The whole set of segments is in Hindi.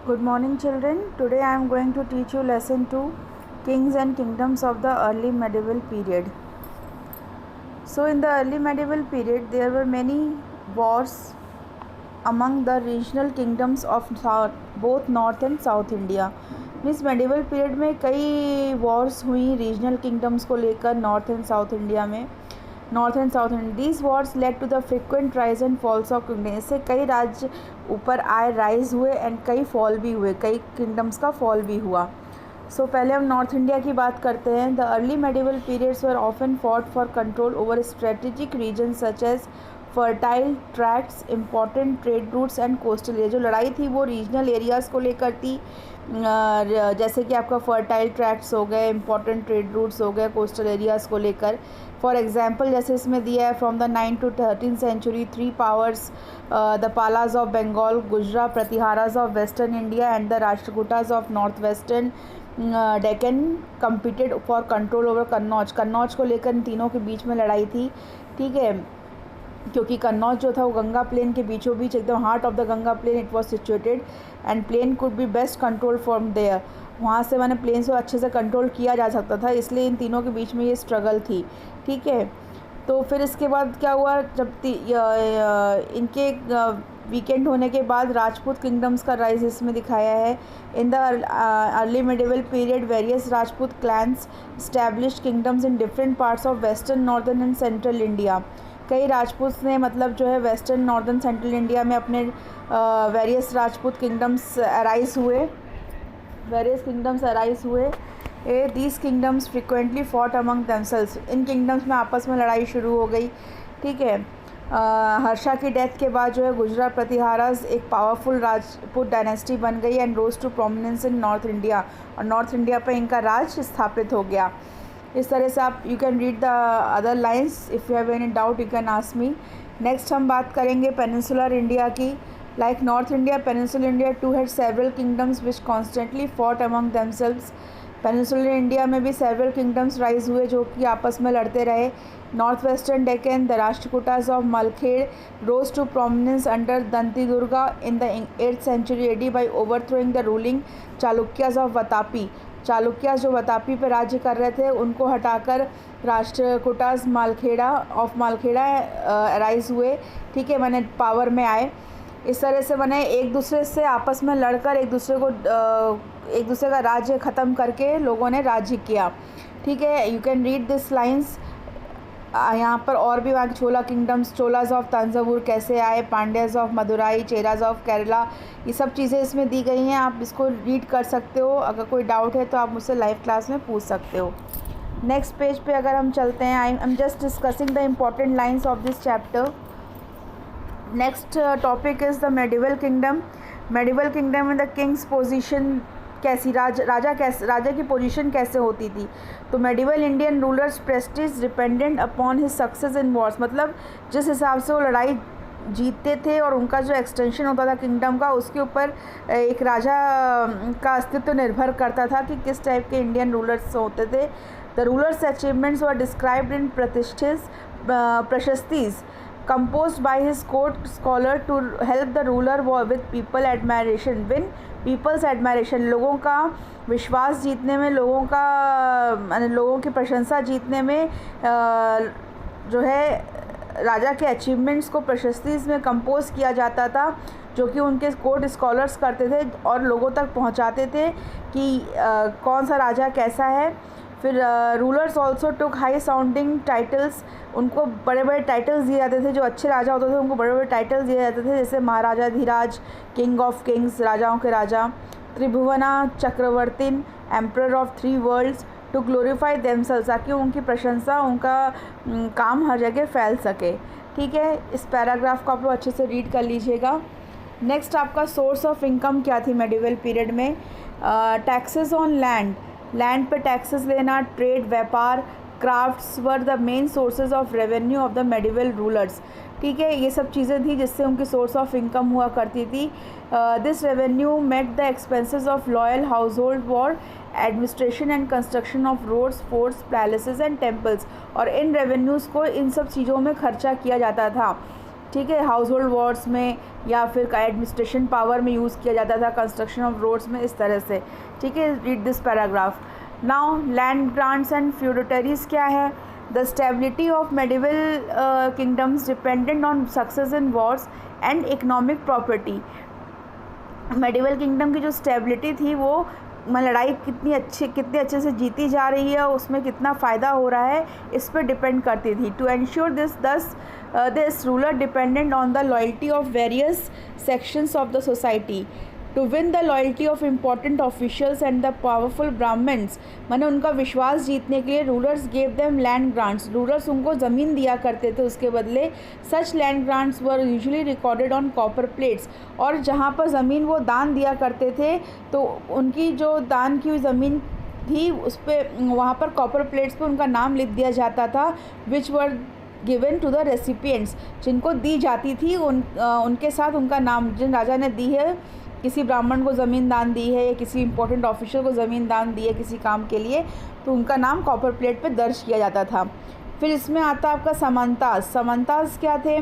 Good morning, children. Today I am going to teach you lesson 2, Kings and Kingdoms of the Early Medieval Period. So in the early medieval period, there were many wars among the regional kingdoms of both North and South India. Means medieval period में कई वॉर्स हुई रीजनल किंगडम्स को लेकर नॉर्थ एंड साउथ इंडिया में. These wars led to the frequent rise and falls of kingdoms. इससे कई राज्य ऊपर आए, राइज हुए एंड कई फॉल भी हुए, कई किंगडम्स का फॉल भी हुआ. सो पहले हम नॉर्थ इंडिया की बात करते हैं. The early medieval periods were often fought for control over strategic region such as fertile tracts, important trade routes and coastal area. जो लड़ाई थी वो रीजनल एरियाज़ को लेकर थी, जैसे कि आपका फर्टाइल ट्रैक्ट्स हो गए, इंपॉर्टेंट ट्रेड रूट्स हो गए, कोस्टल एरियाज़ को लेकर. फॉर एग्जांपल जैसे इसमें दिया है, from the 9th to 13th century 3 powers, the Palas of Bengal, Gurjara Pratiharas of western India and the Rashtrakutas of north western Deccan competed for control over Kannauj. Kannauj को लेकर इन तीनों के बीच में लड़ाई थी. ठीक है, क्योंकि कन्नौज जो था वो गंगा प्लेन के बीचों बीच, एकदम heart of the Ganga plain it was situated and plain could be best control from there. वहाँ से मैंने प्लेन से अच्छे से कंट्रोल किया जा सकता था, इसलिए इन तीनों के बीच में ये स्ट्रगल थी. ठीक है, तो फिर इसके बाद क्या हुआ, जब इनके वीकेंड होने के बाद राजपूत किंगडम्स का राइज इसमें दिखाया है. In the early medieval period various Rajput clans established kingdoms in different parts of western, northern and central India. कई राजपूत ने मतलब जो है वेस्टर्न, नॉर्दर्न, सेंट्रल इंडिया में अपने वेरियस राजपूत किंगडम्स अराइज हुए. These kingdoms frequently fought among themselves. In kingdoms में आपस में लड़ाई शुरू हो गई. ठीक है, हर्षा की डेथ के बाद जो है गुजरा प्रतिहाराज एक पावरफुल राजपूत डायनेस्टी बन गई and rose to prominence in north India. और नॉर्थ इंडिया पर इनका राज स्थापित हो गया. इस तरह से आप you can read the other lines. If you have any doubt you can ask me. Next हम बात करेंगे पेनिनसुलर इंडिया की. Like north India, peninsular India too had several kingdoms which constantly fought among themselves. Peninsular India में भी सेवरल किंगडम्स राइज हुए जो कि आपस में लड़ते रहे. North western Deccan, the Rashtrakutas of Malkhed rose to prominence under Danti Durga in the 8th century AD by overthrowing the ruling Chalukyas of Vatapi. Chalukyas जो वतापी पर राज्य कर रहे थे उनको हटाकर राष्ट्रकूटास मालखेड़ा राइज हुए. ठीक है, मैंने पावर में आए. इस तरह से मैंने एक दूसरे से आपस में लड़कर एक दूसरे का राज्य ख़त्म करके लोगों ने राज्य किया. ठीक है, you can read this lines. यहाँ पर और भी वहाँ छोला किंगडम्स, चोलाज ऑफ तंजावुर कैसे आए, पांड्याज ऑफ मदुराई, चेराज ऑफ केरला, ये सब चीज़ें इसमें दी गई हैं. आप इसको रीड कर सकते हो. अगर कोई डाउट है तो आप मुझसे लाइव क्लास में पूछ सकते हो. नेक्स्ट पेज पे अगर हम चलते हैं, I am just discussing the important lines of this chapter. Next topic is the medieval kingdom. Medieval kingdom में द किंग्स पोजीशन कैसी, राजा की पोजीशन कैसे होती थी. तो medieval Indian rulers Prestige dependent upon his success in Wars. मतलब जिस हिसाब से वो लड़ाई जीतते थे और उनका जो एक्सटेंशन होता था किंगडम का, उसके ऊपर एक राजा का अस्तित्व निर्भर करता था कि किस टाइप के इंडियन रूलर्स होते थे. The rulers achievements were described in prashastis composed by his court scholar to help the ruler with people admiration. win people's admiration, लोगों का विश्वास जीतने में, लोगों की प्रशंसा जीतने में जो है राजा के अचीवमेंट्स को प्रशस्तीज में कंपोज किया जाता था, जो कि उनके कोर्ट स्कॉलर्स करते थे और लोगों तक पहुंचाते थे कि कौन सा राजा कैसा है. फिर rulers also took high sounding titles. उनको बड़े बड़े टाइटल्स दिए जाते थे. जो अच्छे राजा होते थे उनको बड़े बड़े टाइटल्स दिए जाते थे, जैसे Maharaja Dhiraj, king of kings, राजाओं के राजा, Tribhuvana Chakravartin, emperor of 3 worlds, to glorify themselves, ताकि उनकी प्रशंसा, उनका काम हर जगह फैल सके. ठीक है, इस पैराग्राफ को आप लोग अच्छे से रीड कर लीजिएगा. नेक्स्ट आपका सोर्स ऑफ इनकम क्या थी मेडिवल पीरियड में. टैक्सेस ऑन लैंड पे टैक्सेस लेना, ट्रेड, व्यापार, crafts were the main sources of revenue of the medieval rulers. ठीक है, ये सब चीज़ें थी जिससे उनकी सोर्स ऑफ इनकम हुआ करती थी. This revenue met the expenses of royal household war administration and construction of roads, forts, palaces and temples. और इन रेवेन्यूज़ को इन सब चीज़ों में खर्चा किया जाता था. ठीक है, हाउस होल्ड वर्ड्स में या फिर एडमिनिस्ट्रेशन पावर में यूज़ किया जाता था, कंस्ट्रक्शन ऑफ रोड्स में, इस तरह से। ठीक है, read this paragraph now. Land grants and feudatories क्या है? The stability of medieval kingdoms dependent on success in wars and economic property. Medieval kingdom की जो स्टेबिलिटी थी वो लड़ाई कितने अच्छे से जीती जा रही है, उसमें कितना फ़ायदा हो रहा है, इस पर डिपेंड करती थी। To ensure this ruler dependent on the loyalty of various sections of the society to win the loyalty of important officials and the powerful brahmins. मैंने उनका विश्वास जीतने के लिए rulers gave them land grants, rulers उनको ज़मीन दिया करते थे उसके बदले। Such land grants were usually recorded on copper plates, और जहाँ पर ज़मीन वो दान दिया करते थे तो उनकी जो दान की हुई ज़मीन थी उस पर वहाँ पर कॉपर प्लेट्स पे उनका नाम लिख दिया जाता था, which were given to the recipients, जिनको दी जाती थी उनके साथ उनका नाम, जिन राजा ने दी है, किसी ब्राह्मण को ज़मीन दान दी है या किसी इंपॉर्टेंट ऑफिशियल को ज़मीन दान दी है किसी काम के लिए, तो उनका नाम कॉपर प्लेट पे दर्ज किया जाता था। फिर इसमें आता है आपका समंताज। समंताज क्या थे?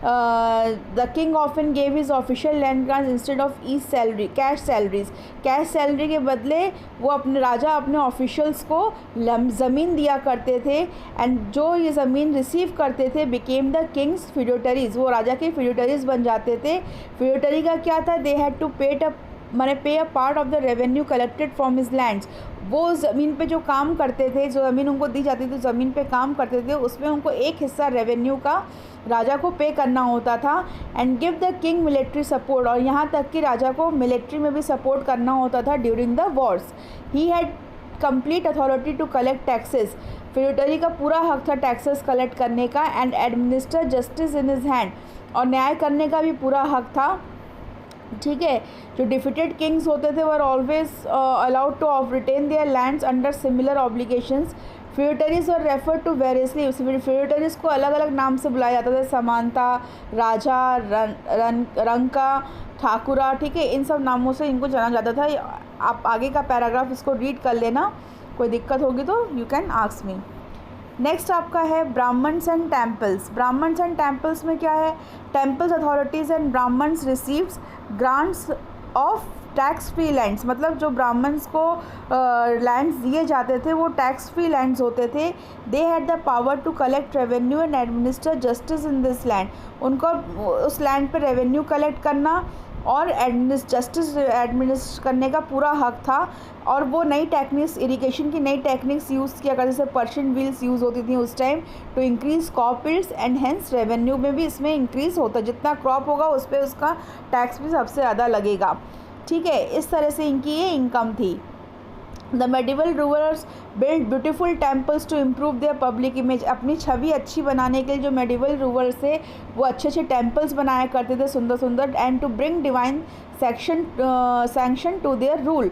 The king often gave his official land grants instead of each salary cash salaries. Cash salary के बदले वो अपने राजा अपने ऑफिशियल्स को ज़मीन दिया करते थे, एंड जो ये ज़मीन रिसीव करते थे बिकेम द किंग्स फ्यूडिटरीज, वो राजा के फ्यूडिटरीज बन जाते थे। फ्यूडिटरी का क्या था? दे हैड टू पे a part of the revenue collected from his lands. वो ज़मीन पे जो काम करते थे, जो ज़मीन उनको दी जाती थी, ज़मीन पे काम करते थे, उसमें उनको एक हिस्सा रेवेन्यू का राजा को पे करना होता था। And give the king military support, और यहाँ तक कि राजा को मिलिट्री में भी सपोर्ट करना होता था during the wars. He had complete authority to collect taxes, feudatory का पूरा हक था टैक्सेस कलेक्ट करने का। And administer justice in his hand, और न्याय करने का भी पूरा हक था। ठीक है, जो डिफिटेड किंग्स होते थे were always allowed to retain their lands under similar obligations. Feudatories और रेफर टू वेरियसली, फ्यूडिटरीज को अलग अलग नाम से बुलाया जाता था, समांता, राजा, रंका, ठाकुरा। ठीक है, इन सब नामों से इनको जाना जाता था। आप आगे का पैराग्राफ इसको रीड कर लेना, कोई दिक्कत होगी तो you can ask me. Next आपका है Brahmins and temples. Brahmins and temples में क्या है? Temples authorities and Brahmins receives grants of tax free lands, मतलब जो ब्राह्मण्स को लैंड्स दिए जाते थे वो टैक्स फ्री लैंड्स होते थे। They had the power to collect revenue and administer justice in this land, उनको उस लैंड पे रेवेन्यू कलेक्ट करना और जस्टिस एडमिनिस्ट्रेट करने का पूरा हक था। और वो नई टेक्निक्स, इरिगेशन की नई टेक्निक्स यूज़ किया करते, जैसे पर्शियन व्हील्स यूज़ होती थी उस time to increase crop yields, and hence revenue में भी इसमें इंक्रीज़ होता, जितना क्रॉप होगा उस पर उसका टैक्स भी सबसे ज़्यादा लगेगा। ठीक है, इस तरह से इनकी ये इनकम थी। The medieval rulers build beautiful temples to improve their public image, अपनी छवि अच्छी बनाने के लिए जो मेडिवल रूलर्स थे वो अच्छे अच्छे टेम्पल्स बनाया करते थे, सुंदर सुंदर, and to bring divine sanction to their rule.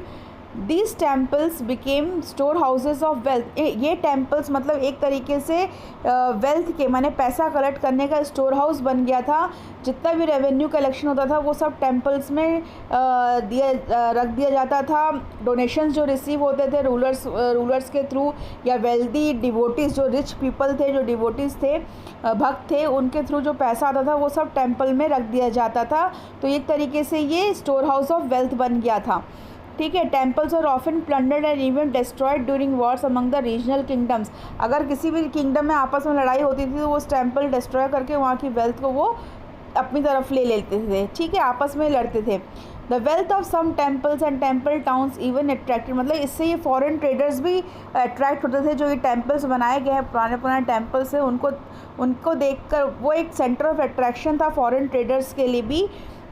These temples became storehouses of wealth. ये टेम्पल्स मतलब एक तरीके से वेल्थ के माने पैसा कलेक्ट करने का स्टोर हाउस बन गया था। जितना भी रेवेन्यू कलेक्शन होता था वो सब टेम्पल्स में रख दिया जाता था। डोनेशंस जो रिसीव होते थे रूलर्स के थ्रू, या वेल्दी डिवोटीज़ जो रिच पीपल थे, जो डिवोटीज़ थे, भक्त थे, उनके थ्रू जो पैसा आता था वो सब टेम्पल में रख दिया जाता था। तो एक तरीके से ये स्टोर हाउस ऑफ वेल्थ बन गया था। ठीक है, टेम्पल्स और often plundered and even destroyed during Wars among the regional kingdoms. अगर किसी भी किंगडम में आपस में लड़ाई होती थी तो वो टेम्पल डिस्ट्रॉय करके वहाँ की वेल्थ को वो अपनी तरफ ले लेते थे। ठीक है, आपस में लड़ते थे। The wealth of some temples and temple towns even attracted, मतलब इससे ये फॉरेन ट्रेडर्स भी अट्रैक्ट होते थे। जो ये टेम्पल्स बनाए गए हैं पुराने पुराने टेम्पल्स है, उनको देखकर वो एक सेंटर ऑफ अट्रैक्शन था फॉरेन ट्रेडर्स के लिए भी।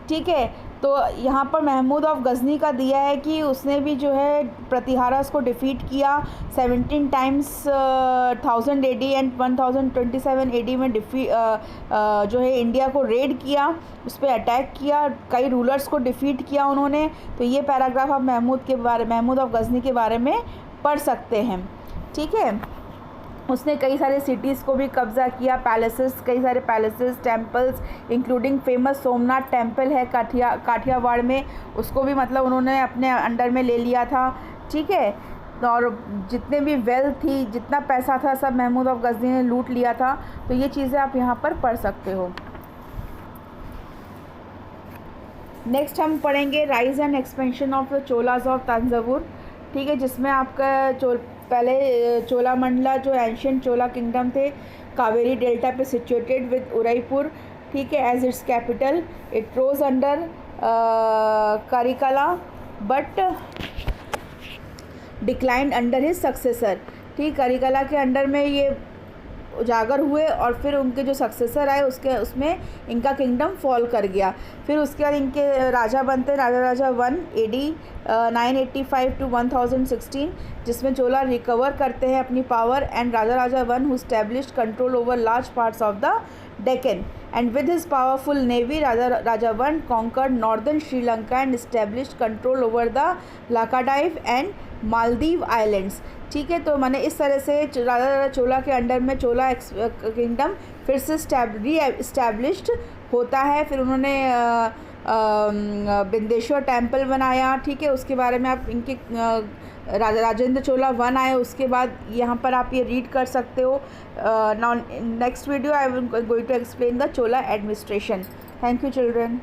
ठीक है, तो यहाँ पर महमूद ऑफ गज़नी का दिया है कि उसने भी जो है प्रतिहारस को डिफ़ीट किया 17 टाइम्स 1000 AD एंड 1027 AD में जो है इंडिया को रेड किया, उस पर अटैक किया, कई रूलर्स को डिफ़ीट किया उन्होंने। तो ये पैराग्राफ आप महमूद ऑफ गज़नी के बारे में पढ़ सकते हैं। ठीक है, उसने कई सारे सिटीज़ को भी कब्ज़ा किया, कई सारे palaces, temples, including famous Somnath temple है काठियावाड़ में, उसको भी मतलब उन्होंने अपने अंडर में ले लिया था। ठीक है, और जितने भी वेल्थ थी, जितना पैसा था, सब महमूद ऑफ गज़नी ने लूट लिया था। तो ये चीज़ें आप यहाँ पर पढ़ सकते हो। नेक्स्ट हम पढ़ेंगे rise and expansion of the Cholas of Thanjavur, ठीक है, जिसमें आपका पहले चोलामंडला जो एंशियंट चोला किंगडम थे, कावेरी डेल्टा पे सिचुएटेड विद उदयपुर, ठीक है, as its capital. It rose under Karikala but declined under his successor, ठीक, कारिकाला के अंडर में ये उजागर हुए और फिर उनके जो सक्सेसर आए उसमें इनका किंगडम फॉल कर गया। फिर उसके बाद इनके राजा बनते राजा 1 AD 985 to 1016, जिसमें चोला रिकवर करते हैं अपनी power and Raja 1 who established control over large parts of the Deccan and with his powerful navy Raja 1 conquered northern Sri Lanka and established control over the Laccadive and Maldive islands, ठीक है। तो मैंने इस तरह से राजा चोला के अंडर में चोला किंगडम फिर से इस्टेब्लिश्ड होता है। फिर उन्होंने बिंदेश्वर टेम्पल बनाया, ठीक है। उसके बारे में आप इनके राजेंद्र चोला 1 आए, उसके बाद यहाँ पर आप ये रीड कर सकते हो। Now next video I am going to explain the Chola administration. Thank you children.